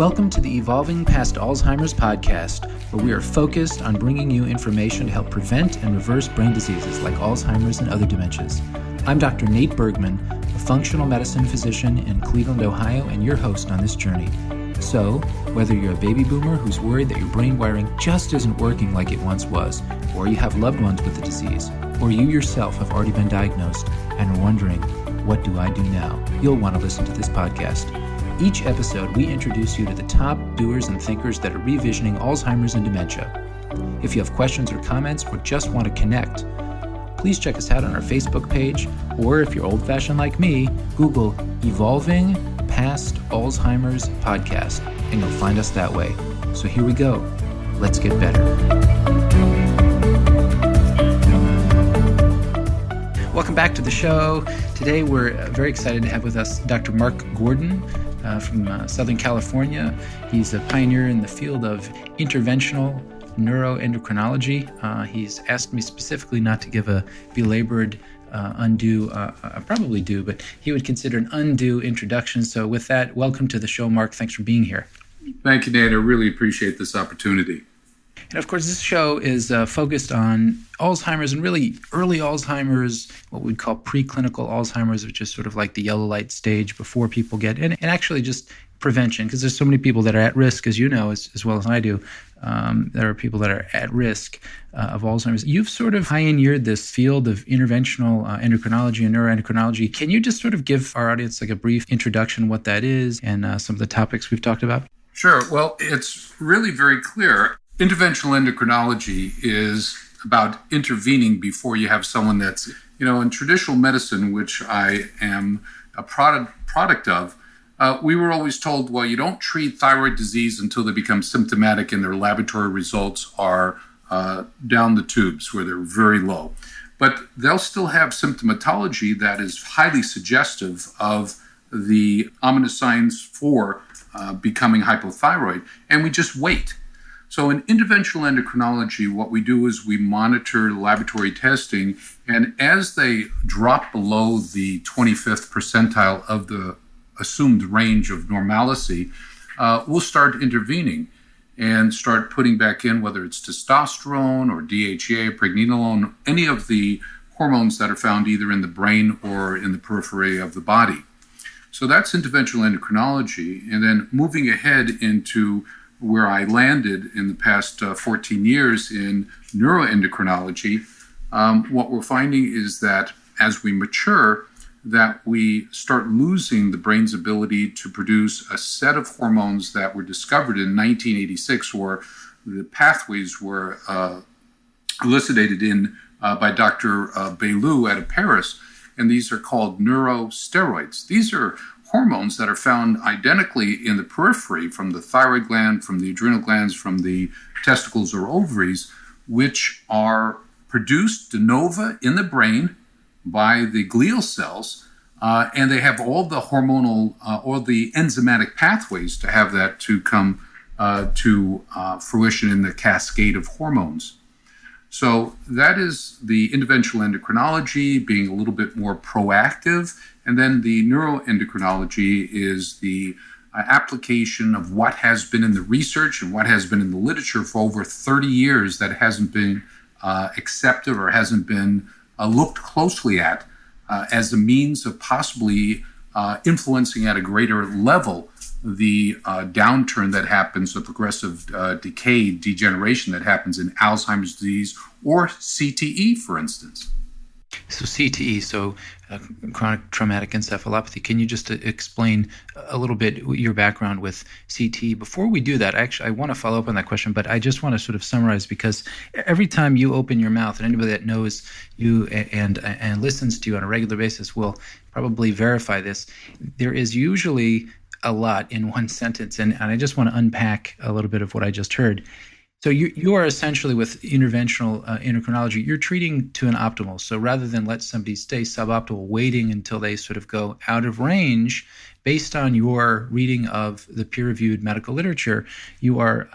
Welcome to the Evolving Past Alzheimer's podcast, where we are focused on bringing you information to help prevent and reverse brain diseases like Alzheimer's and other dementias. I'm Dr. Nate Bergman, a functional medicine physician in Cleveland, Ohio, and your host on this journey. So, whether you're a baby boomer who's worried that your brain wiring just isn't working like it once was, or you have loved ones with the disease, or you yourself have already been diagnosed and are wondering, what do I do now? You'll want to listen to this podcast. Each episode, we introduce you to the top doers and thinkers that are revisioning Alzheimer's and dementia. If you have questions or comments or just want to connect, please check us out on our Facebook page, or if you're old-fashioned like me, Google Evolving Past Alzheimer's Podcast, and you'll find us that way. So here we go. Let's get better. Welcome back to the show. Today we're very excited to have with us Dr. Mark Gordon from Southern California. He's a pioneer in the field of interventional neuroendocrinology. He's asked me specifically not to give a belabored, I probably do, but he would consider an undue introduction. So with that, welcome to the show, Mark. Thanks for being here. Thank you, Nate. I really appreciate this opportunity. And of course, this show is focused on Alzheimer's and really early Alzheimer's, what we'd call preclinical Alzheimer's, which is sort of like the yellow light stage before people get in, and actually just prevention, because there's so many people that are at risk, as you know, as well as I do. There are people that are at risk of Alzheimer's. You've sort of pioneered this field of interventional endocrinology and neuroendocrinology. Can you just sort of give our audience like a brief introduction what that is and some of the topics we've talked about? Sure. Well, it's really very clear. Interventional endocrinology is about intervening before you have someone that's, in traditional medicine, which I am a product of, we were always told, well, you don't treat thyroid disease until they become symptomatic and their laboratory results are down the tubes where they're very low. But they'll still have symptomatology that is highly suggestive of the ominous signs for becoming hypothyroid, and we just wait. So in interventional endocrinology, what we do is we monitor laboratory testing, and as they drop below the 25th percentile of the assumed range of normalcy, we'll start intervening and start putting back in, whether it's testosterone or DHEA, pregnenolone, any of the hormones that are found either in the brain or in the periphery of the body. So that's interventional endocrinology. And then moving ahead into where I landed in the past 14 years in neuroendocrinology, what we're finding is that as we mature, that we start losing the brain's ability to produce a set of hormones that were discovered in 1986, where the pathways were elucidated in by Dr. Bailou out of Paris, and these are called neurosteroids. These are hormones that are found identically in the periphery from the thyroid gland, from the adrenal glands, from the testicles or ovaries, which are produced de novo in the brain by the glial cells, and they have all the hormonal or the enzymatic pathways to have that to come to fruition in the cascade of hormones. So that is the interventional endocrinology, being a little bit more proactive. And then the neuroendocrinology is the application of what has been in the research and what has been in the literature for over 30 years that hasn't been accepted or hasn't been looked closely at as a means of possibly influencing at a greater level the downturn that happens, the progressive decay, degeneration that happens in Alzheimer's disease or CTE, for instance. So CTE, chronic traumatic encephalopathy. Can you just explain a little bit your background with CTE? Before we do that, actually, I want to follow up on that question, but I just want to sort of summarize, because every time you open your mouth, and anybody that knows you and listens to you on a regular basis will probably verify this, there is usually a lot in one sentence, and I just want to unpack a little bit of what I just heard. So you are essentially, with interventional endocrinology, you're treating to an optimal. So rather than let somebody stay suboptimal, waiting until they sort of go out of range, based on your reading of the peer-reviewed medical literature, you are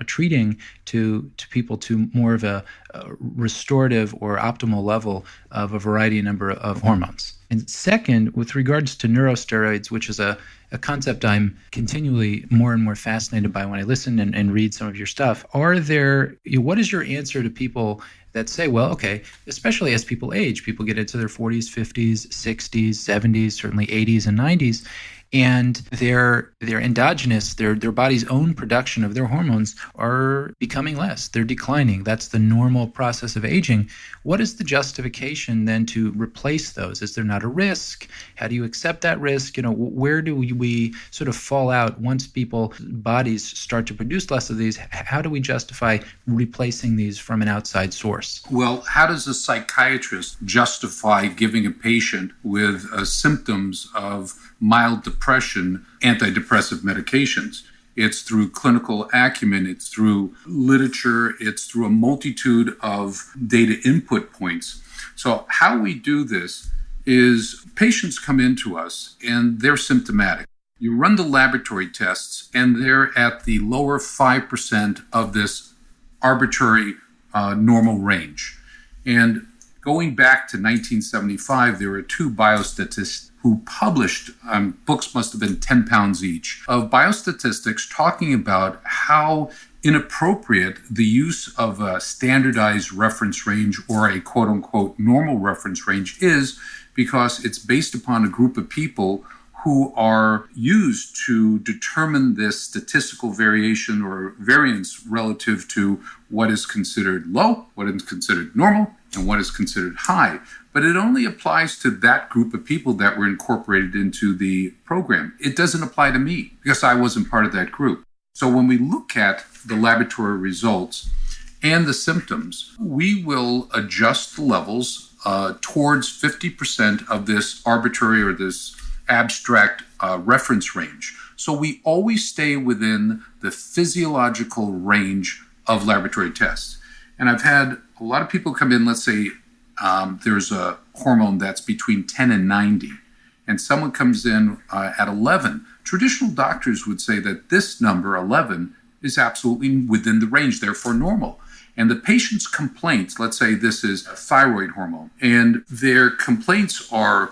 treating to people to more of a restorative or optimal level of a variety number of hormones. And second, with regards to neurosteroids, which is a concept I'm continually more and more fascinated by when I listen and read some of your stuff, what is your answer to people that say, well, okay, especially as people age, people get into their 40s, 50s, 60s, 70s, certainly 80s and 90s, and their endogenous, their body's own production of their hormones are becoming less. They're declining. That's the normal process of aging. What is the justification then to replace those? Is there not a risk? How do you accept that risk? Where do we sort of fall out once people's bodies start to produce less of these? How do we justify replacing these from an outside source? Well, how does a psychiatrist justify giving a patient with symptoms of mild depression antidepressive medications? It's through clinical acumen, it's through literature, it's through a multitude of data input points. So how we do this is patients come into us and they're symptomatic. You run the laboratory tests and they're at the lower 5% of this arbitrary normal range. And going back to 1975, there were two biostatistics who published, books must have been 10 pounds each, of biostatistics talking about how inappropriate the use of a standardized reference range or a quote-unquote normal reference range is, because it's based upon a group of people who are used to determine this statistical variation or variance relative to what is considered low, what is considered normal, and what is considered high. But it only applies to that group of people that were incorporated into the program. It doesn't apply to me because I wasn't part of that group. So when we look at the laboratory results and the symptoms, we will adjust the levels towards 50% of this arbitrary or this abstract reference range. So we always stay within the physiological range of laboratory tests. And I've had a lot of people come in, let's say there's a hormone that's between 10 and 90, and someone comes in at 11. Traditional doctors would say that this number, 11, is absolutely within the range, therefore normal. And the patient's complaints, let's say this is a thyroid hormone, and their complaints are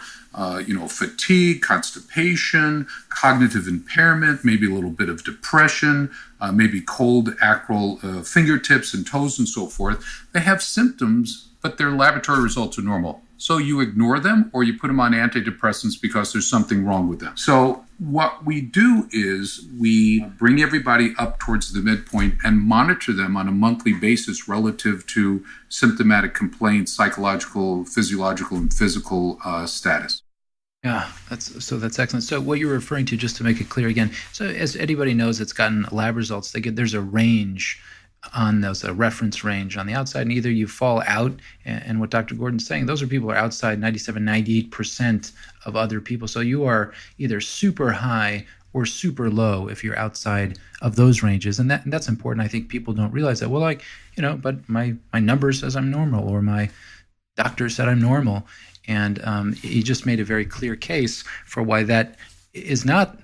fatigue, constipation, cognitive impairment, maybe a little bit of depression, maybe cold, acral fingertips and toes and so forth. They have symptoms, but their laboratory results are normal. So you ignore them or you put them on antidepressants because there's something wrong with them. So what we do is we bring everybody up towards the midpoint and monitor them on a monthly basis relative to symptomatic complaints, psychological, physiological, and physical status. Yeah, that's excellent. So what you're referring to, just to make it clear again, so as anybody knows that's gotten lab results, there's a range on those, a reference range on the outside, and either you fall out, and what Dr. Gordon's saying, those are people who are outside 97, 98% of other people. So you are either super high or super low if you're outside of those ranges. And that's important. I think people don't realize that. Well, but my number says I'm normal, or my doctor said I'm normal. And he just made a very clear case for why that is not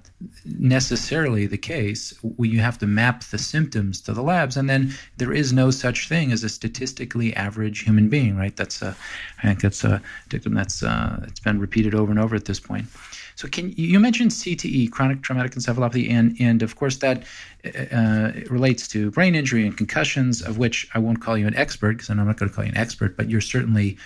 necessarily the case. You have to map the symptoms to the labs, and then there is no such thing as a statistically average human being, right? I think that's a dictum that's it's been repeated over and over at this point. So you mentioned CTE, chronic traumatic encephalopathy, and of course that relates to brain injury and concussions, of which I won't call you an expert, because I'm not going to call you an expert, but you're certainly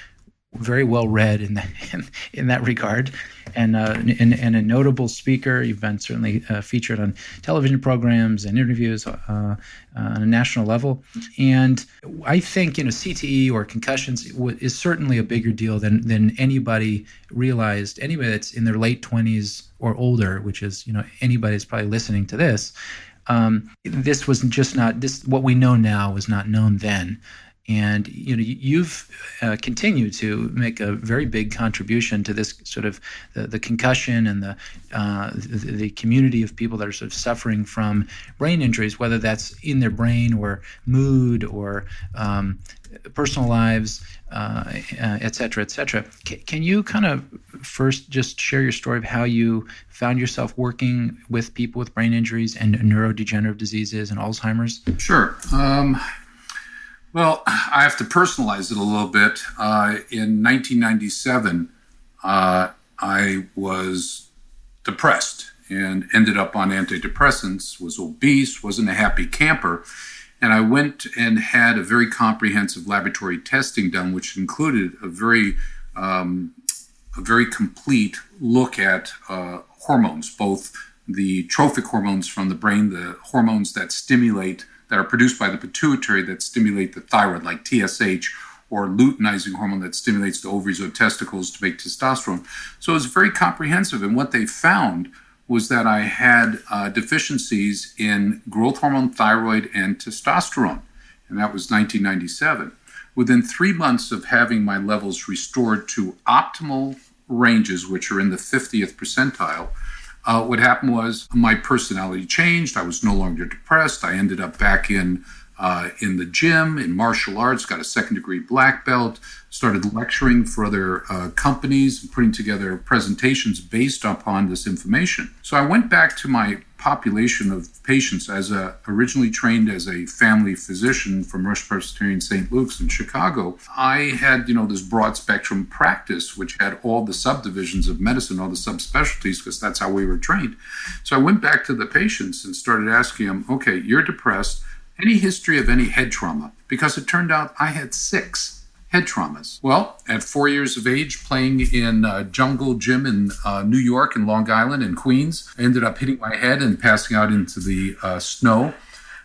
very well read in that regard, and a notable speaker. You've been certainly featured on television programs and interviews on a national level. And I think CTE or concussions is certainly a bigger deal than anybody realized. Anybody that's in their late 20s or older, which is anybody that's probably listening to this. This was just not this. What we know now was not known then. And you've continued to make a very big contribution to this sort of the concussion and the community of people that are sort of suffering from brain injuries, whether that's in their brain or mood or personal lives, et cetera, et cetera. Can you kind of first just share your story of how you found yourself working with people with brain injuries and neurodegenerative diseases and Alzheimer's? Sure. Well, I have to personalize it a little bit. In 1997, I was depressed and ended up on antidepressants, was obese, wasn't a happy camper. And I went and had a very comprehensive laboratory testing done, which included a very complete look at hormones, both the trophic hormones from the brain, the hormones that are produced by the pituitary that stimulate the thyroid, like TSH, or luteinizing hormone that stimulates the ovaries or testicles to make testosterone. So it was very comprehensive. And what they found was that I had deficiencies in growth hormone, thyroid, and testosterone. And that was 1997. Within 3 months of having my levels restored to optimal ranges, which are in the 50th percentile, what happened was my personality changed. I was no longer depressed. I ended up back in the gym, in martial arts, got a second-degree black belt, started lecturing for other companies and putting together presentations based upon this information. So I went back to my population of patients originally trained as a family physician from Rush Presbyterian St. Luke's in Chicago. I had, this broad spectrum practice, which had all the subdivisions of medicine, all the subspecialties, because that's how we were trained. So I went back to the patients and started asking them, okay, you're depressed. Any history of any head trauma? Because it turned out I had 6 head traumas. Well, at 4 years of age, playing in a jungle gym in New York and Long Island and Queens, I ended up hitting my head and passing out into the snow.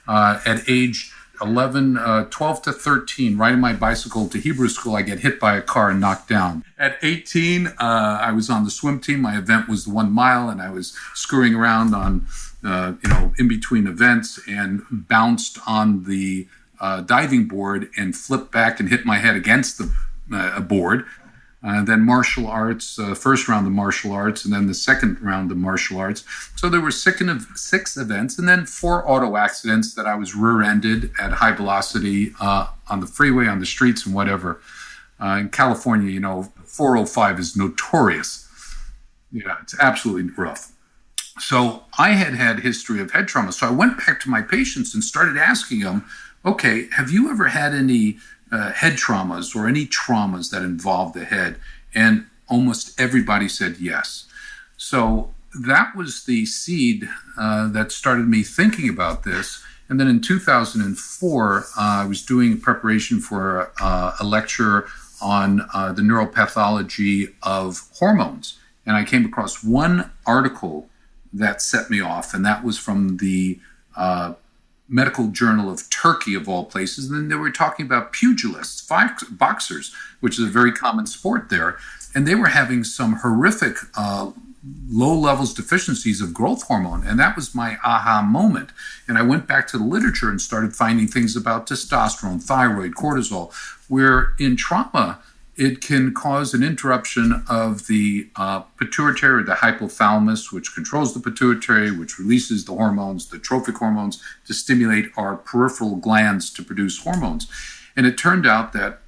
At age 12 to 13, riding my bicycle to Hebrew school, I get hit by a car and knocked down. At 18, I was on the swim team. My event was the 1 mile, and I was screwing around on in between events and bounced on the diving board and flipped back and hit my head against the board. Then martial arts, first round of martial arts, and then the second round of martial arts. So there were 6 events, and then 4 auto accidents that I was rear-ended at high velocity on the freeway, on the streets, and whatever. In California, 405 is notorious. Yeah, it's absolutely rough. So I had history of head trauma. So I went back to my patients and started asking them, okay, have you ever had any head traumas or any traumas that involve the head? And almost everybody said yes. So that was the seed that started me thinking about this. And then in 2004, I was doing preparation for a lecture on the neuropathology of hormones. And I came across one article that set me off, and that was from the Medical Journal of Turkey, of all places. And then they were talking about pugilists, boxers, which is a very common sport there. And they were having some horrific low levels deficiencies of growth hormone. And that was my aha moment. And I went back to the literature and started finding things about testosterone, thyroid, cortisol, where in trauma, it can cause an interruption of the pituitary or the hypothalamus, which controls the pituitary, which releases the hormones, the trophic hormones, to stimulate our peripheral glands to produce hormones. And it turned out that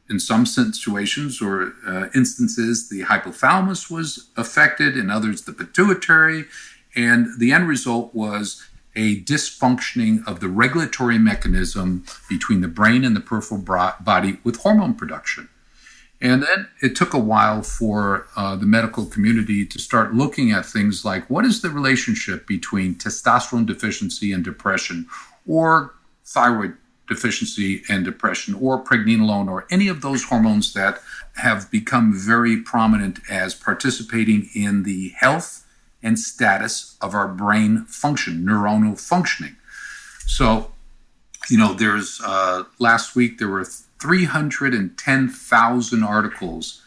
in some situations or instances, the hypothalamus was affected, in others, the pituitary. And the end result was a dysfunctioning of the regulatory mechanism between the brain and the peripheral body with hormone production. And then it took a while for the medical community to start looking at things like, what is the relationship between testosterone deficiency and depression, or thyroid deficiency and depression, or pregnenolone, or any of those hormones that have become very prominent as participating in the health and status of our brain function, neuronal functioning. So, there's last week there were 310,000 articles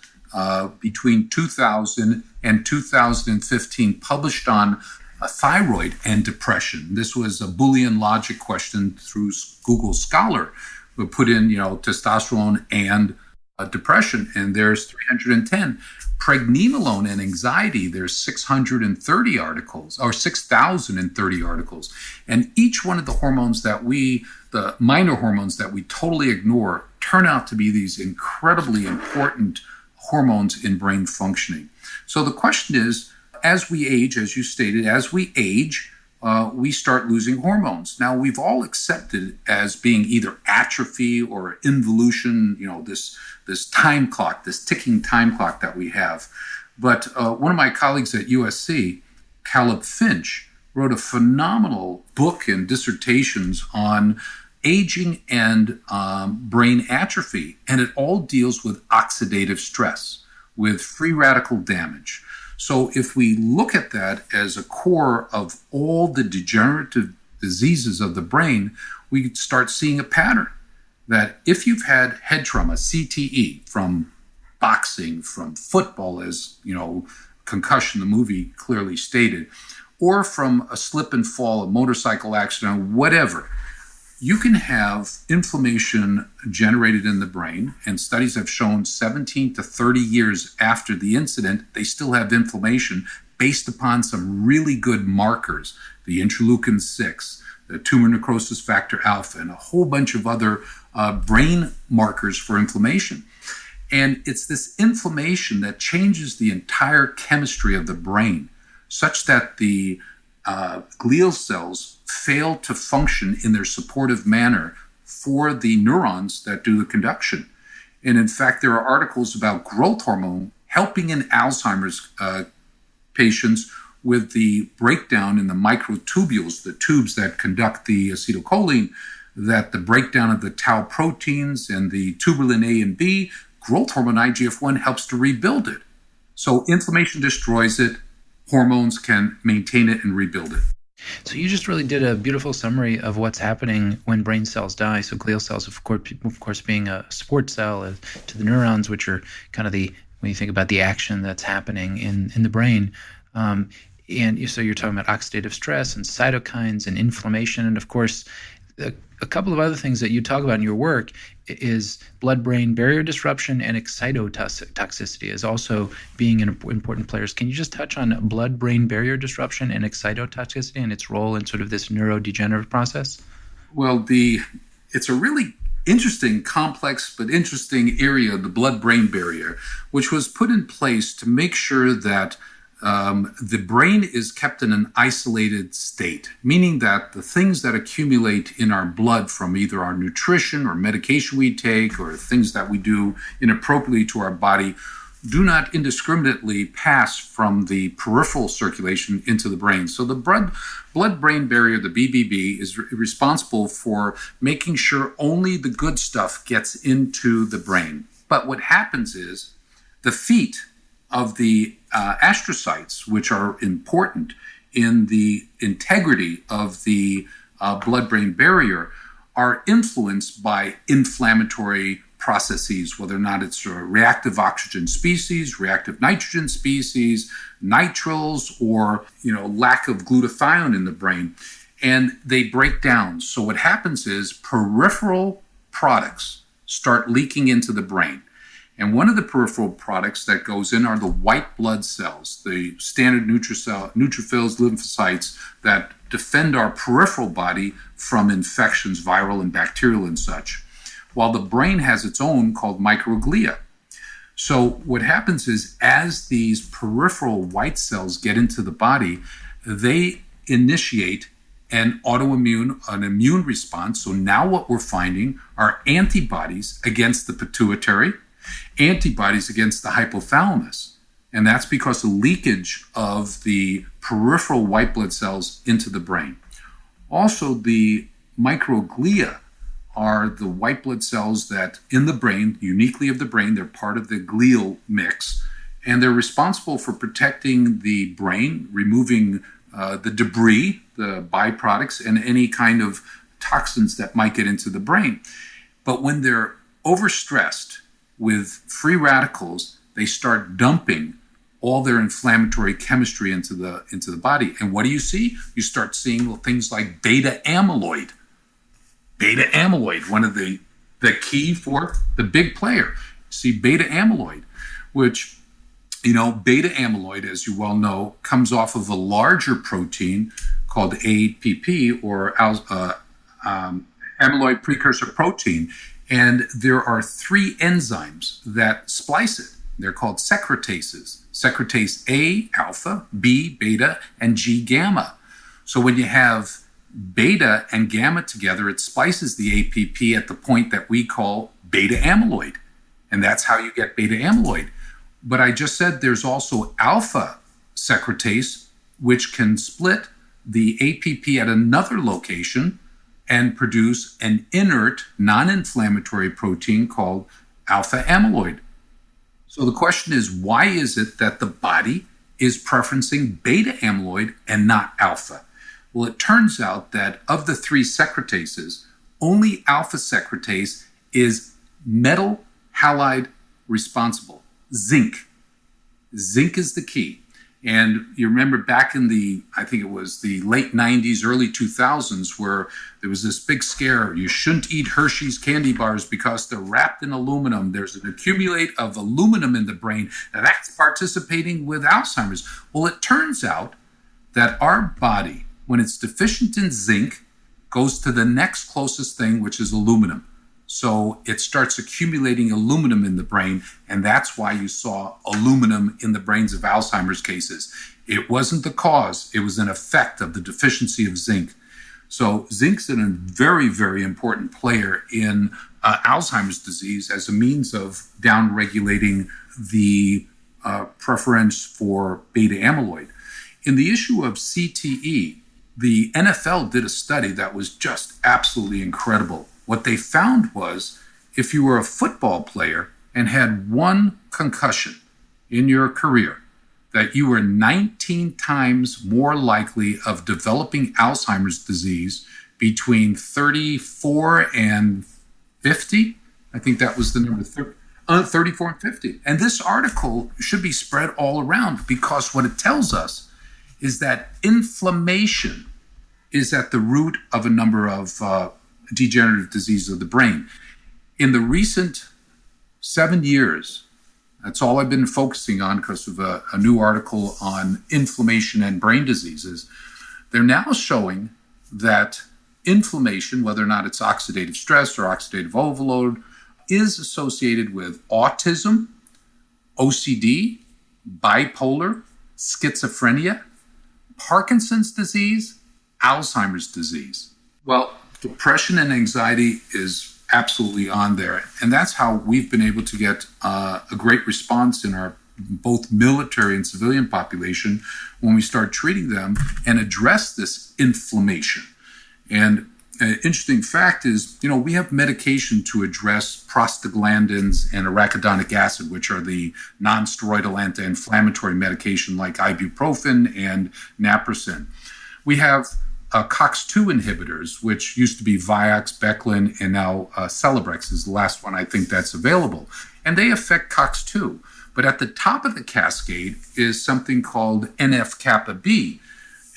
between 2000 and 2015 published on thyroid and depression. This was a Boolean logic question through Google Scholar, we put in, testosterone and depression, and there's 310. Pregnenolone and anxiety, there's 630 articles, or 6,030 articles. And each one of the hormones the minor hormones that we totally ignore, turn out to be these incredibly important hormones in brain functioning. So the question is, as we age, as you stated, we start losing hormones. Now, we've all accepted as being either atrophy or involution, this time clock, this ticking time clock that we have. But one of my colleagues at USC, Caleb Finch, wrote a phenomenal book and dissertations on aging and brain atrophy. And it all deals with oxidative stress, with free radical damage. So if we look at that as a core of all the degenerative diseases of the brain, we start seeing a pattern that if you've had head trauma, CTE, from boxing, from football, as concussion, the movie clearly stated, or from a slip and fall, a motorcycle accident, whatever, you can have inflammation generated in the brain, and studies have shown 17 to 30 years after the incident, they still have inflammation based upon some really good markers, the interleukin 6, the tumor necrosis factor alpha, and a whole bunch of other brain markers for inflammation. And it's this inflammation that changes the entire chemistry of the brain, such that the glial cells fail to function in their supportive manner for the neurons that do the conduction. And in fact, there are articles about growth hormone helping in Alzheimer's patients with the breakdown in the microtubules, the tubes that conduct the acetylcholine, that the breakdown of the tau proteins and the tubulin A and B, growth hormone IGF-1 helps to rebuild it. So inflammation destroys it, hormones can maintain it and rebuild it. So you just really did a beautiful summary of what's happening when brain cells die. So glial cells, of course, being a support cell to the neurons, which are kind of when you think about the action that's happening in the brain. So you're talking about oxidative stress and cytokines and inflammation. And of course, a couple of other things that you talk about in your work is blood-brain barrier disruption and excitotoxicity as also being important players. Can you just touch on blood-brain barrier disruption and excitotoxicity and its role in sort of this neurodegenerative process? Well, it's a really interesting, complex, but interesting area, the blood-brain barrier, which was put in place to make sure that the brain is kept in an isolated state, meaning that the things that accumulate in our blood from either our nutrition or medication we take or things that we do inappropriately to our body do not indiscriminately pass from the peripheral circulation into the brain. So the blood-brain barrier, the BBB, is responsible for making sure only the good stuff gets into the brain. But what happens is the feet of the astrocytes, which are important in the integrity of the blood-brain barrier, are influenced by inflammatory processes, whether or not it's a reactive oxygen species, reactive nitrogen species, nitriles, or lack of glutathione in the brain, and they break down. So what happens is peripheral products start leaking into the brain. And one of the peripheral products that goes in are the white blood cells, the standard neutrophils, lymphocytes that defend our peripheral body from infections, viral and bacterial and such, while the brain has its own called microglia. So what happens is as these peripheral white cells get into the body, they initiate an immune response. So now what we're finding are antibodies against the pituitary, antibodies against the hypothalamus. And that's because of leakage of the peripheral white blood cells into the brain. Also, the microglia are the white blood cells that in the brain, uniquely of the brain, they're part of the glial mix, and they're responsible for protecting the brain, removing the debris, the byproducts, and any kind of toxins that might get into the brain. But when they're overstressed with free radicals, they start dumping all their inflammatory chemistry into the body. And what do you see? You start seeing things like beta amyloid. Beta amyloid, one of the the key for the big player. See, beta amyloid, which, beta amyloid, as you well know, comes off of a larger protein called APP, or amyloid precursor protein. And there are 3 enzymes that splice it. They're called secretases. Secretase A, alpha, B, beta, and G, gamma. So when you have beta and gamma together, it splices the APP at the point that we call beta amyloid. And that's how you get beta amyloid. But I just said there's also alpha secretase, which can split the APP at another location and produce an inert, non-inflammatory protein called alpha amyloid. So the question is, why is it that the body is preferencing beta amyloid and not alpha? Well, it turns out that of the 3 secretases, only alpha secretase is metal halide responsible, zinc. Zinc is the key. And you remember back in I think it was the late 90s, early 2000s, where there was this big scare. You shouldn't eat Hershey's candy bars because they're wrapped in aluminum. There's an accumulate of aluminum in the brain. Now that's participating with Alzheimer's. Well, it turns out that our body, when it's deficient in zinc, goes to the next closest thing, which is aluminum. So it starts accumulating aluminum in the brain, and that's why you saw aluminum in the brains of Alzheimer's cases. It wasn't the cause, it was an effect of the deficiency of zinc. So zinc's a very, very important player in Alzheimer's disease as a means of downregulating the preference for beta amyloid. In the issue of CTE, the NFL did a study that was just absolutely incredible. What they found was if you were a football player and had 1 concussion in your career, that you were 19 times more likely of developing Alzheimer's disease between 34 and 50. I think that was the number, 34 and 50. And this article should be spread all around, because what it tells us is that inflammation is at the root of a number of degenerative diseases of the brain. In the recent 7 years, that's all I've been focusing on because of a new article on inflammation and brain diseases. They're now showing that inflammation, whether or not it's oxidative stress or oxidative overload, is associated with autism, OCD, bipolar, schizophrenia, Parkinson's disease, Alzheimer's disease. Well, depression and anxiety is absolutely on there. And that's how we've been able to get a great response in our both military and civilian population when we start treating them and address this inflammation. And an interesting fact is, we have medication to address prostaglandins and arachidonic acid, which are the non-steroidal anti-inflammatory medication like ibuprofen and naproxen. We have COX-2 inhibitors, which used to be Vioxx, Beclin, and now Celebrex is the last one I think that's available. And they affect COX-2. But at the top of the cascade is something called NF-kappa B.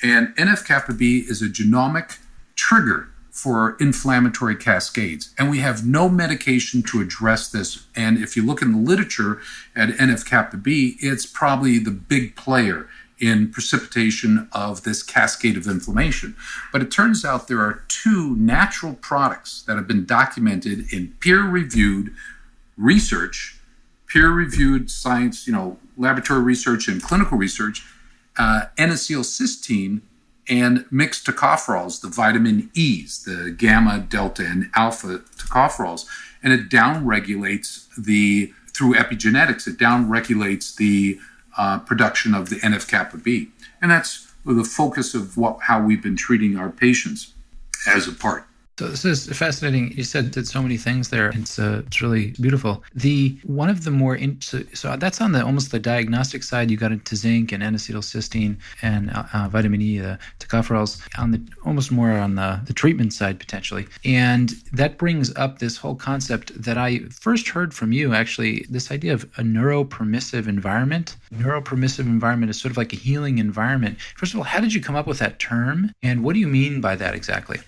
And NF-kappa B is a genomic trigger for inflammatory cascades. And we have no medication to address this. And if you look in the literature at NF-kappa B, it's probably the big player in precipitation of this cascade of inflammation. But it turns out there are 2 natural products that have been documented in peer-reviewed research, peer-reviewed science, laboratory research and clinical research, N-acetylcysteine and mixed tocopherols, the vitamin E's, the gamma, delta, and alpha tocopherols. And it downregulates through epigenetics, it downregulates the production of the NF-kappa B. And that's the focus of how we've been treating our patients as a part. So this is fascinating. You said did so many things there. It's really beautiful. One of the more so that's on almost the diagnostic side. You got into zinc and N-acetylcysteine and vitamin E, the tocopherols, almost more on the treatment side potentially. And that brings up this whole concept that I first heard from you, actually, this idea of a neuropermissive environment. Neuropermissive environment is sort of like a healing environment. First of all, how did you come up with that term, and what do you mean by that exactly?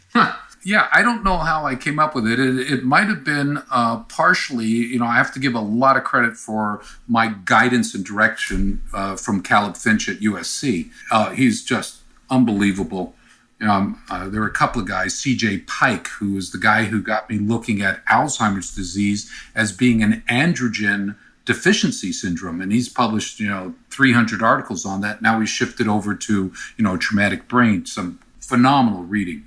Yeah, I don't know how I came up with it. It might have been partially, I have to give a lot of credit for my guidance and direction from Caleb Finch at USC. He's just unbelievable. There are a couple of guys, C.J. Pike, who is the guy who got me looking at Alzheimer's disease as being an androgen deficiency syndrome. And he's published, 300 articles on that. Now he's shifted over to, traumatic brain, some phenomenal reading.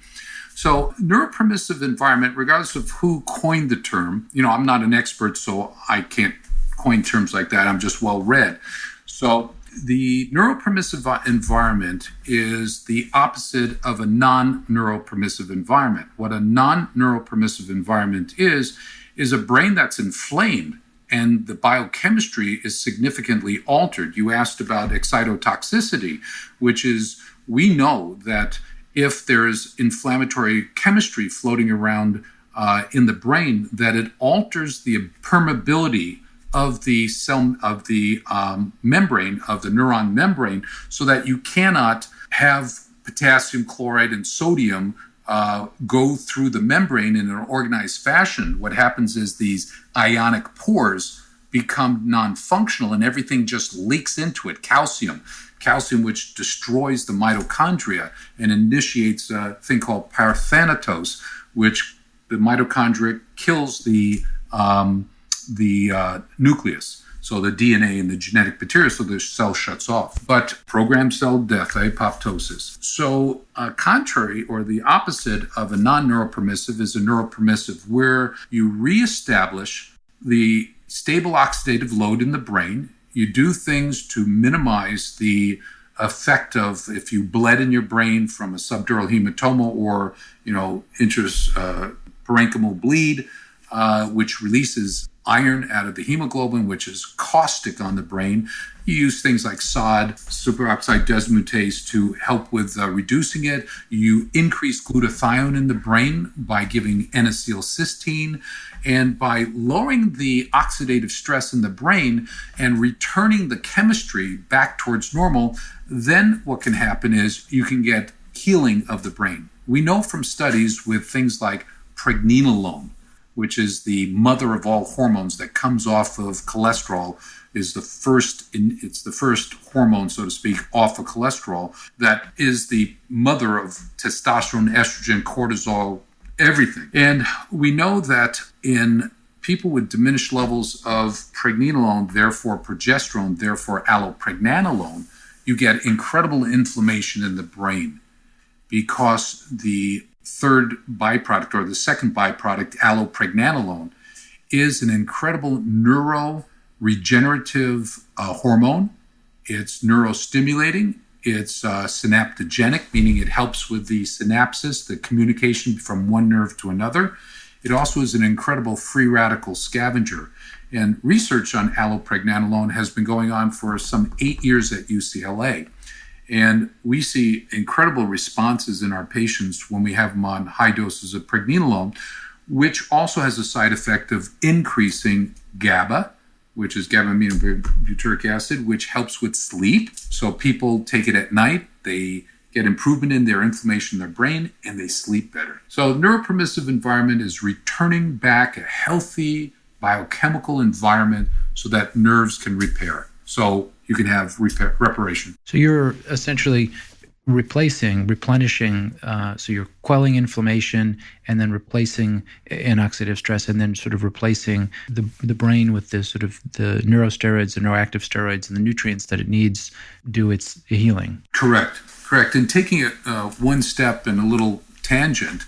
So neuropermissive environment, regardless of who coined the term, I'm not an expert, so I can't coin terms like that. I'm just well read. So the neuropermissive environment is the opposite of a non-neuropermissive environment. What a non-neuropermissive environment is a brain that's inflamed and the biochemistry is significantly altered. You asked about excitotoxicity, which is, we know that if there's inflammatory chemistry floating around in the brain, that it alters the permeability of the cell, of the membrane, of the neuron membrane, so that you cannot have potassium chloride and sodium go through the membrane in an organized fashion. What happens is these ionic pores become non-functional and everything just leaks into it. Calcium, which destroys the mitochondria and initiates a thing called parathanatos, which the mitochondria kills the nucleus, so the DNA and the genetic material, so the cell shuts off. But programmed cell death, apoptosis. So contrary, or the opposite of a non-neuropermissive, is a neuropermissive, where you reestablish the stable oxidative load in the brain. You do things to minimize the effect of, if you bled in your brain from a subdural hematoma or, intraparenchymal bleed, which releases iron out of the hemoglobin, which is caustic on the brain. You use things like SOD, superoxide dismutase, to help with reducing it. You increase glutathione in the brain by giving N-acetylcysteine. And by lowering the oxidative stress in the brain and returning the chemistry back towards normal, then what can happen is you can get healing of the brain. We know from studies with things like pregnenolone, which is the mother of all hormones that comes off of cholesterol, it's the first hormone, so to speak, off of cholesterol, that is the mother of testosterone, estrogen, cortisol, everything. And we know that in people with diminished levels of pregnenolone, therefore progesterone, therefore allopregnanolone, you get incredible inflammation in the brain, because the third byproduct, or the second byproduct, allopregnanolone, is an incredible neuroregenerative hormone. It's neurostimulating. It's synaptogenic, meaning it helps with the synapses, the communication from one nerve to another. It also is an incredible free radical scavenger. And research on allopregnanolone has been going on for some 8 years at UCLA. And we see incredible responses in our patients when we have them on high doses of pregnenolone, which also has a side effect of increasing GABA, which is gamma-aminobutyric acid, which helps with sleep. So people take it at night, they get improvement in their inflammation in their brain, and they sleep better. So neuropermissive environment is returning back a healthy biochemical environment so that nerves can repair. So you can have reparation. So you're essentially replenishing, so you're quelling inflammation and then replacing an oxidative stress, and then sort of replacing the brain with the sort of the neurosteroids, the neuroactive steroids, and the nutrients that it needs do its healing. Correct. And taking it one step and a little tangent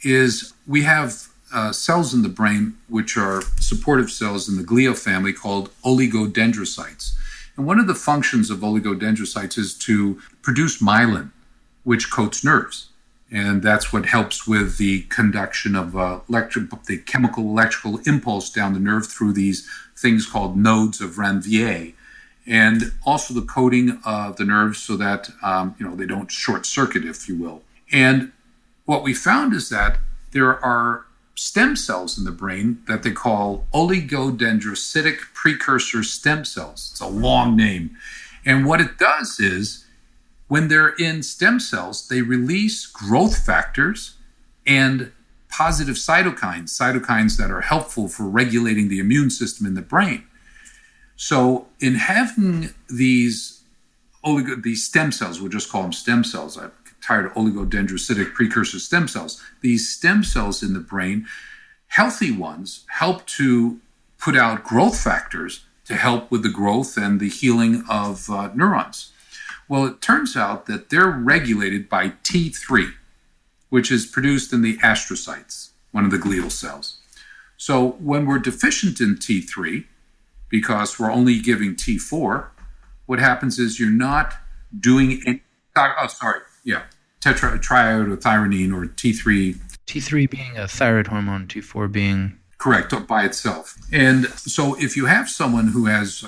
is we have cells in the brain which are supportive cells in the glial family called oligodendrocytes. And one of the functions of oligodendrocytes is to produce myelin, which coats nerves. And that's what helps with the conduction of the chemical electrical impulse down the nerve through these things called nodes of Ranvier. And also the coating of the nerves so that they don't short circuit, if you will. And what we found is that there are stem cells in the brain that they call oligodendrocytic precursor stem cells. It's a long name. And what it does is, when they're in stem cells, they release growth factors and positive cytokines that are helpful for regulating the immune system in the brain. So in having these stem cells, we'll just call them stem cells. I'm tired of oligodendrocytic precursor stem cells. These stem cells in the brain, healthy ones, help to put out growth factors to help with the growth and the healing of neurons. Well, it turns out that they're regulated by T3, which is produced in the astrocytes, one of the glial cells. So when we're deficient in T3, because we're only giving T4, what happens is you're not doing any, triiodothyronine or T3. T3 being a thyroid brain, T4 being... Correct, by itself. And so if you have someone who has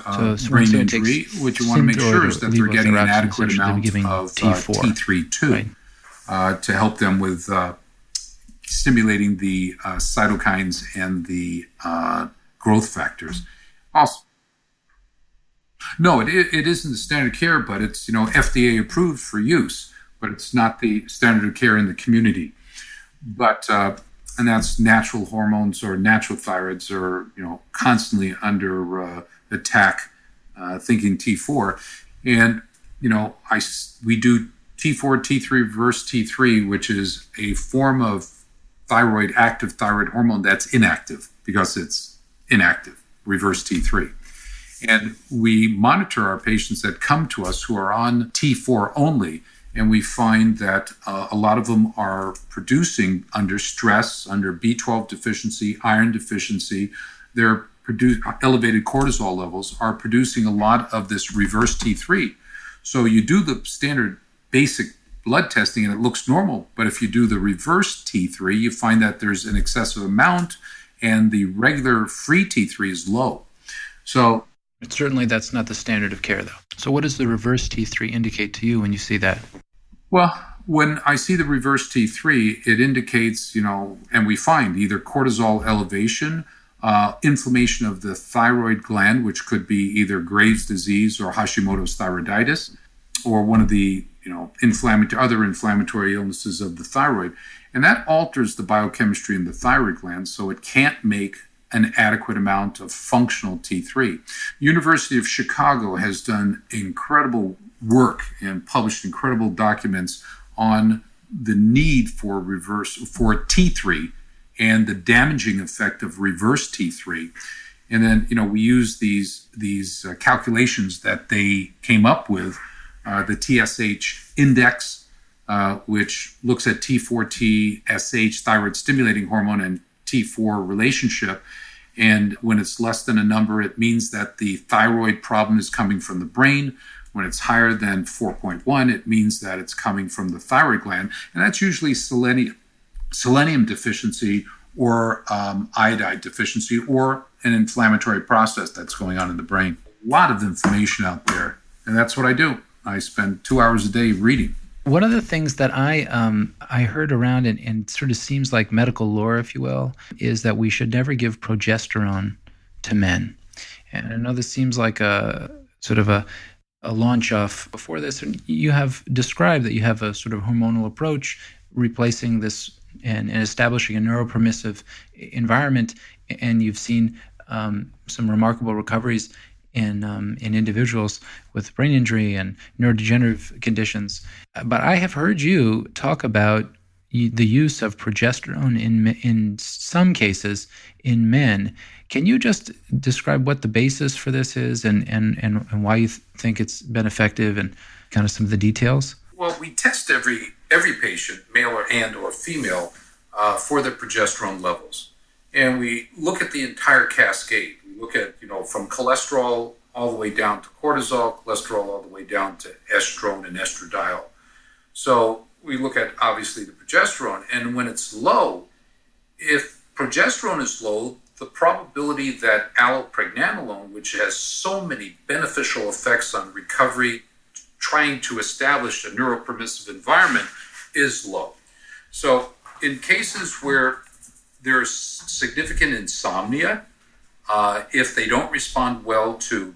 brain injury, what you want to make sure is that they're getting an adequate amount of T3 too, right, to help them with stimulating the cytokines and the growth factors. Also, no, it isn't the standard of care, but it's FDA approved for use, but it's not the standard of care in the community. But and that's natural hormones or natural thyroids are constantly under attack, thinking T4, and we do T4, T3, reverse T3, which is a form of active thyroid hormone that's inactive because it's inactive, reverse T3. And we monitor our patients that come to us who are on T4 only, and we find that a lot of them are producing under stress, under B12 deficiency, iron deficiency. Their elevated cortisol levels are producing a lot of this reverse T3. So you do the standard basic blood testing and it looks normal, but if you do the reverse T3, you find that there's an excessive amount and the regular free T3 is low. So certainly that's not the standard of care, though. So what does the reverse T3 indicate to you when you see that? Well, when I see the reverse T3, it indicates, and we find either cortisol elevation, inflammation of the thyroid gland, which could be either Graves' disease or Hashimoto's thyroiditis, or one of the, other inflammatory illnesses of the thyroid. And that alters the biochemistry in the thyroid gland, so it can't make an adequate amount of functional T3. University of Chicago has done incredible work and published incredible documents on the need for T3 and the damaging effect of reverse T3. And then, we use these calculations that they came up with, the TSH index, which looks at T4 TSH, thyroid stimulating hormone, and T4 relationship. And when it's less than a number, it means that the thyroid problem is coming from the brain. When it's higher than 4.1, it means that it's coming from the thyroid gland. And that's usually selenium deficiency or iodide deficiency or an inflammatory process that's going on in the brain. A lot of information out there. And that's what I do. I spend 2 hours a day reading. One of the things that I heard around and sort of seems like medical lore, if you will, is that we should never give progesterone to men. And I know this seems like a sort of a launch off before this. And you have described that you have a sort of hormonal approach, replacing this and establishing a neuropermissive environment. And you've seen some remarkable recoveries in individuals with brain injury and neurodegenerative conditions. But I have heard you talk about the use of progesterone in some cases in men. Can you just describe what the basis for this is and why you think it's been effective and kind of some of the details? Well, we test every patient, male or female, for their progesterone levels. And we look at the entire cascade. We look at, from cholesterol all the way down to cortisol, cholesterol all the way down to estrone and estradiol. So we look at, obviously, the progesterone. And when it's low, if progesterone is low, the probability that allopregnanolone, which has so many beneficial effects on recovery, trying to establish a neuropermissive environment, is low. So in cases where there's significant insomnia, if they don't respond well to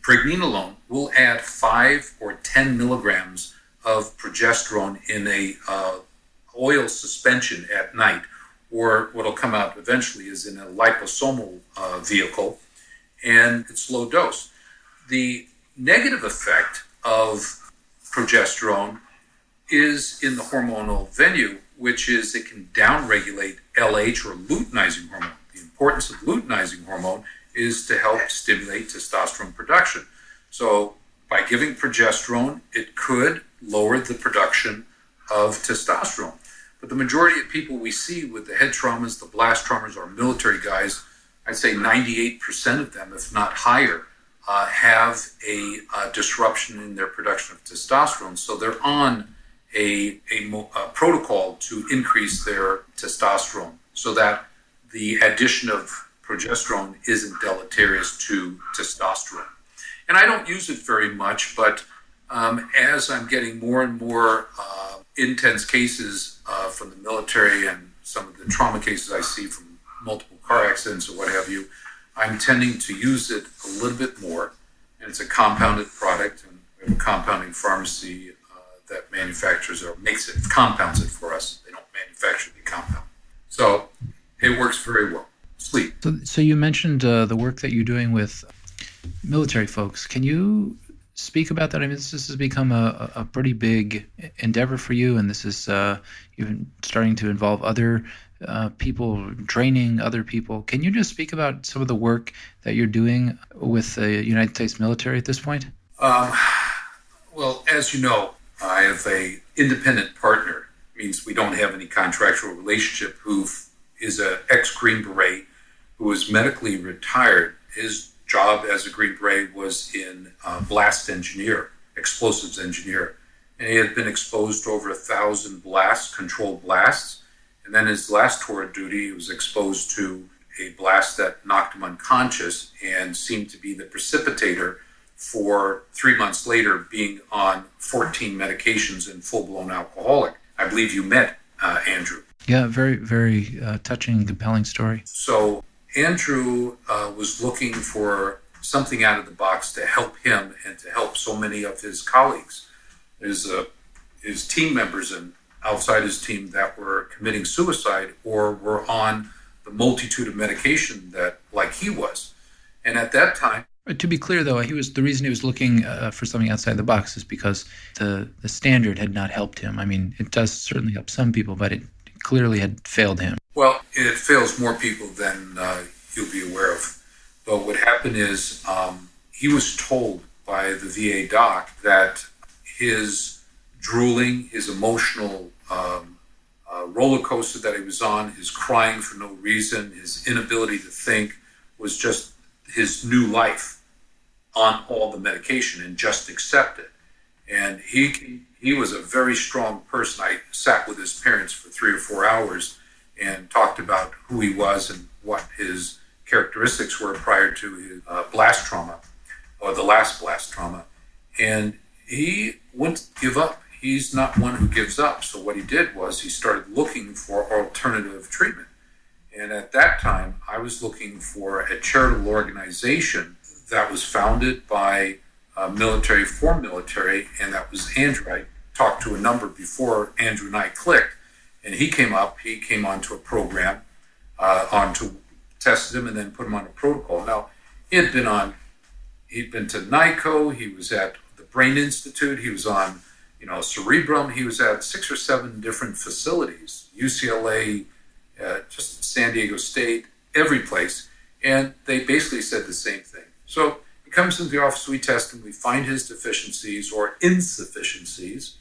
pregnenolone, we'll add 5 or 10 milligrams of progesterone in a oil suspension at night, or what will come out eventually is in a liposomal vehicle, and it's low dose. The negative effect of progesterone is in the hormonal venue, which is it can downregulate LH, or luteinizing hormone. The importance of luteinizing hormone is to help stimulate testosterone production. So by giving progesterone, it could lower the production of testosterone. But the majority of people we see with the head traumas, the blast traumas, our military guys, I'd say 98% of them, if not higher, have a disruption in their production of testosterone. So they're on a protocol to increase their testosterone so that the addition of progesterone isn't deleterious to testosterone. And I don't use it very much, but as I'm getting more and more intense cases from the military and some of the trauma cases I see from multiple car accidents or what have you, I'm tending to use it a little bit more. And it's a compounded product, and we have a compounding pharmacy that manufactures or compounds it for us. They don't manufacture the compound. So it works very well. Sleep. So you mentioned the work that you're doing with military folks. Can you speak about that? I mean, this has become a pretty big endeavor for you, and this is even starting to involve other people, training other people. Can you just speak about some of the work that you're doing with the United States military at this point? Well, as you know, I have a independent partner. It means we don't have any contractual relationship, who is an ex-Green Beret who is medically retired. His job as a Green Beret was in blast engineer, explosives engineer. And he had been exposed to over 1,000 blasts, controlled blasts. And then his last tour of duty, he was exposed to a blast that knocked him unconscious and seemed to be the precipitator for 3 months later being on 14 medications and full-blown alcoholic. I believe you met Andrew. Yeah, very, very touching and compelling story. So Andrew was looking for something out of the box to help him and to help so many of his colleagues, his team members and outside his team that were committing suicide or were on the multitude of medication that, like he was. And at that time, to be clear, though, the reason he was looking for something outside the box is because the standard had not helped him. I mean, it does certainly help some people, but it clearly had failed him. Well, it fails more people than you'll be aware of. But what happened is he was told by the VA doc that his drooling, his emotional roller coaster that he was on, his crying for no reason, his inability to think was just his new life on all the medication, and just accept it. And he was a very strong person. I sat with his parents for 3 or 4 hours and talked about who he was and what his characteristics were prior to his blast trauma, or the last blast trauma. And he wouldn't give up. He's not one who gives up. So what he did was he started looking for alternative treatment. And at that time, I was looking for a charitable organization that was founded by military for military, and that was Andrew. I talked to a number before Andrew and I clicked, and he came onto a program, tested him and then put him on a protocol. Now, he'd been to NICO, he was at the Brain Institute, he was on, Cerebrum, he was at 6 or 7 different facilities, UCLA, just San Diego State, every place, and they basically said the same thing. So he comes into the office, we test him, we find his deficiencies or insufficiencies,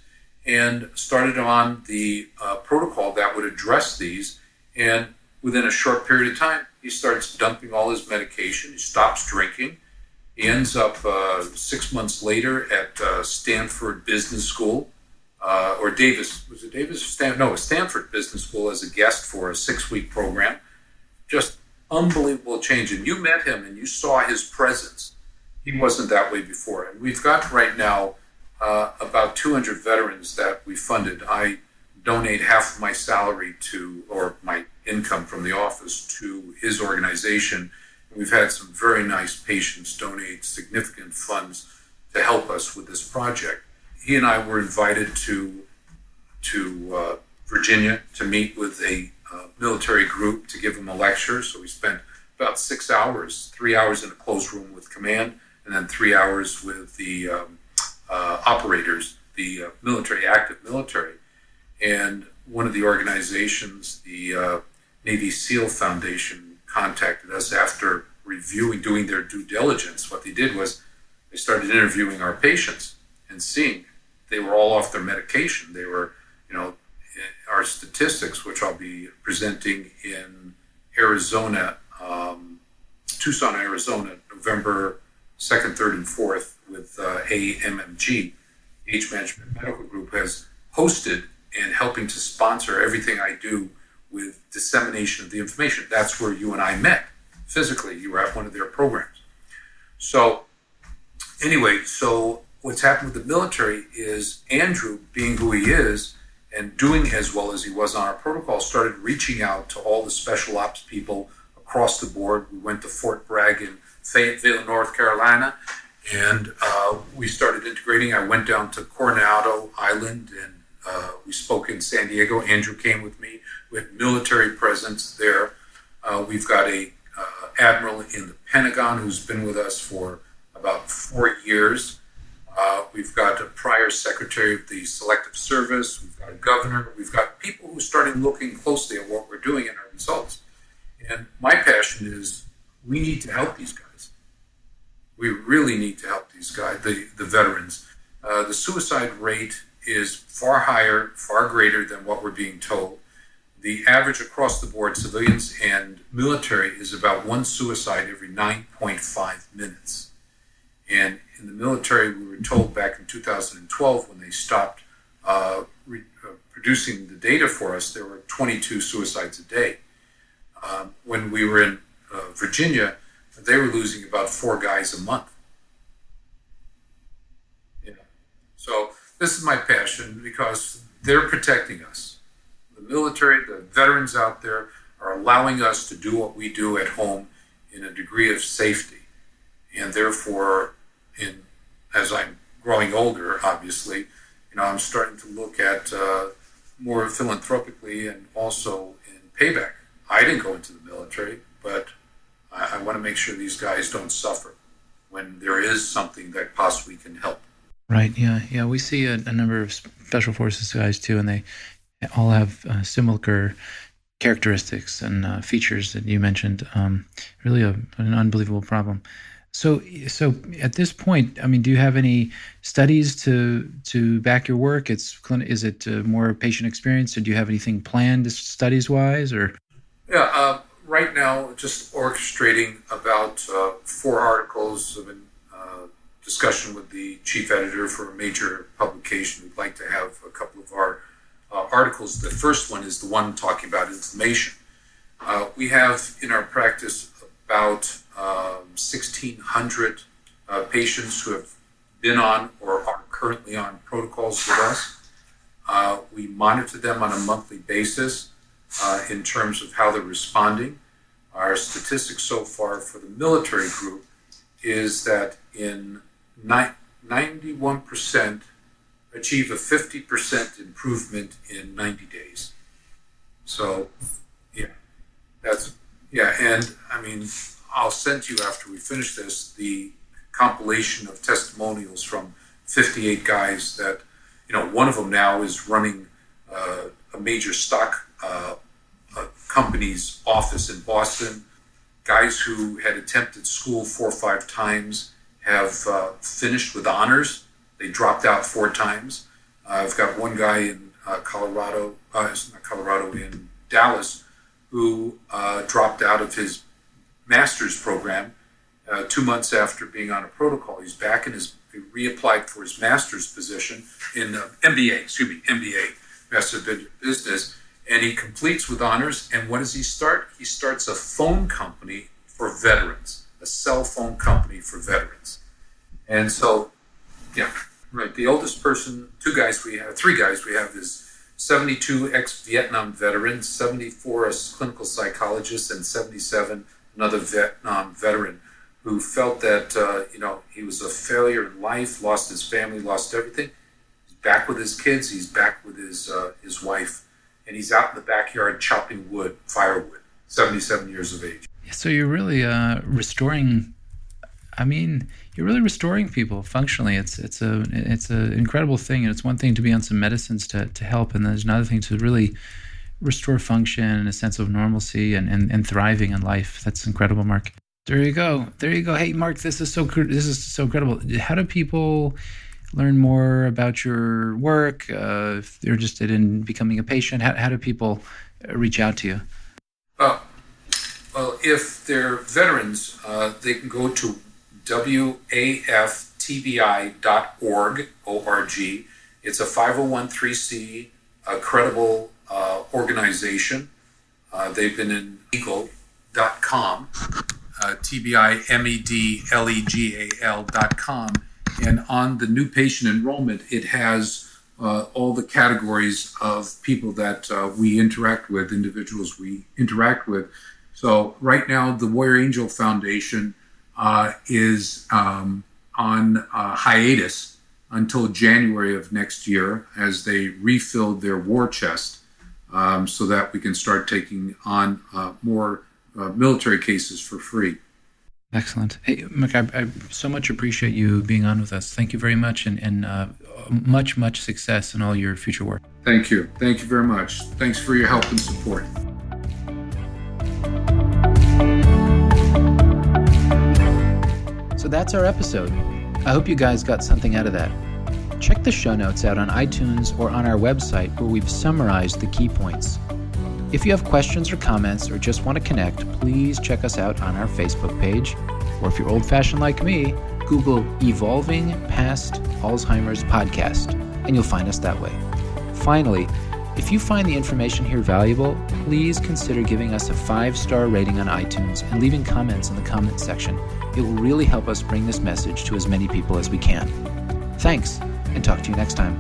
and started on the protocol that would address these. And within a short period of time, he starts dumping all his medication, he stops drinking. He ends up 6 months later at Stanford Business School, or Davis, was it Davis or Stanford? No, Stanford Business School as a guest for a 6-week program. Just unbelievable change. And you met him and you saw his presence. He wasn't that way before. And we've got right now about 200 veterans that we funded. I donate half of my salary or my income from the office to his organization. And we've had some very nice patients donate significant funds to help us with this project. He and I were invited to Virginia to meet with a military group to give them a lecture. So we spent about 6 hours, 3 hours in a closed room with command, and then 3 hours with the operators, the active military. And one of the organizations, the Navy SEAL Foundation, contacted us after doing their due diligence. What they did was they started interviewing our patients and seeing they were all off their medication. They were, our statistics, which I'll be presenting in Arizona, Tucson, Arizona, November 2nd, 3rd, and 4th with AMMG, Age Management Medical Group, has hosted and helping to sponsor everything I do with dissemination of the information. That's where you and I met physically. You were at one of their programs. So anyway, what's happened with the military is Andrew, being who he is and doing as well as he was on our protocol, started reaching out to all the special ops people across the board. We went to Fort Bragg in Fayetteville, North Carolina, and we started integrating. I went down to Coronado Island, and we spoke in San Diego. Andrew came with me. We had military presence there. We've got a admiral in the Pentagon who's been with us for about 4 years. We've got a prior secretary of the Selective Service. We've got a governor. We've got people who started looking closely at what we're doing and our results. And my passion is we need to help these guys. We really need to help these guys, the veterans. The suicide rate is far higher, far greater than what we're being told. The average across the board, civilians and military, is about one suicide every 9.5 minutes. And in the military, we were told back in 2012 when they stopped producing the data for us, there were 22 suicides a day. When we were in Virginia, they were losing about 4 guys a month. So this is my passion because they're protecting us. The military, the veterans out there are allowing us to do what we do at home in a degree of safety. And therefore, as I'm growing older, obviously, I'm starting to look at more philanthropically and also in payback. I didn't go into the military, but I want to make sure these guys don't suffer when there is something that possibly can help. Right. Yeah. We see a number of special forces guys too, and they all have similar characteristics and features that you mentioned. Really an unbelievable problem. So at this point, do you have any studies to back your work? Is it more patient experience? Or do you have anything planned studies wise, or? Yeah. Right now, just orchestrating about 4 articles of discussion with the chief editor for a major publication. We'd like to have a couple of our articles. The first one is the one talking about inflammation. We have in our practice about 1,600 patients who have been on or are currently on protocols with us. We monitor them on a monthly basis in terms of how they're responding. Our statistics so far for the military group is that in 91% achieve a 50% improvement in 90 days. So, and I'll send you after we finish this the compilation of testimonials from 58 guys that, one of them now is running a major stock company's office in Boston. Guys who had attempted school 4 or 5 times have finished with honors. They dropped out 4 times. I've got one guy in in Dallas, who dropped out of his master's program 2 months after being on a protocol. He's back he reapplied for his master's position in MBA, Master of Business, and he completes with honors. And what does he start? He starts a phone company for veterans, a cell phone company for veterans. And so, the oldest person, 3 guys we have is 72 ex-Vietnam veterans, 74 as clinical psychologists, and 77 another Vietnam veteran who felt that, he was a failure in life, lost his family, lost everything. He's back with his kids, he's back with his wife. and he's out in the backyard chopping wood, firewood, 77 years of age. So you're really restoring. I mean, you're really restoring people functionally. It's an incredible thing, and it's one thing to be on some medicines to help, and there's another thing to really restore function and a sense of normalcy and thriving in life. That's incredible, Mark. There you go. Hey, Mark, this is so incredible. How do people learn more about your work? If they're interested in becoming a patient, how do people reach out to you? Well, if they're veterans, they can go to waftbi.org, O-R-G. It's a 501(c), a credible organization. They've been in legal.com, TBIMEDLEGAL.com. And on the new patient enrollment, it has all the categories of people that we interact with, individuals we interact with. So right now, the Warrior Angel Foundation is on hiatus until January of next year as they refilled their war chest so that we can start taking on more military cases for free. Excellent. Hey, Mark, I so much appreciate you being on with us. Thank you very much, and much success in all your future work. Thank you. Thank you very much. Thanks for your help and support. So that's our episode. I hope you guys got something out of that. Check the show notes out on iTunes or on our website where we've summarized the key points. If you have questions or comments or just want to connect, please check us out on our Facebook page. Or if you're old-fashioned like me, Google Evolving Past Alzheimer's Podcast, and you'll find us that way. Finally, if you find the information here valuable, please consider giving us a 5-star rating on iTunes and leaving comments in the comment section. It will really help us bring this message to as many people as we can. Thanks, and talk to you next time.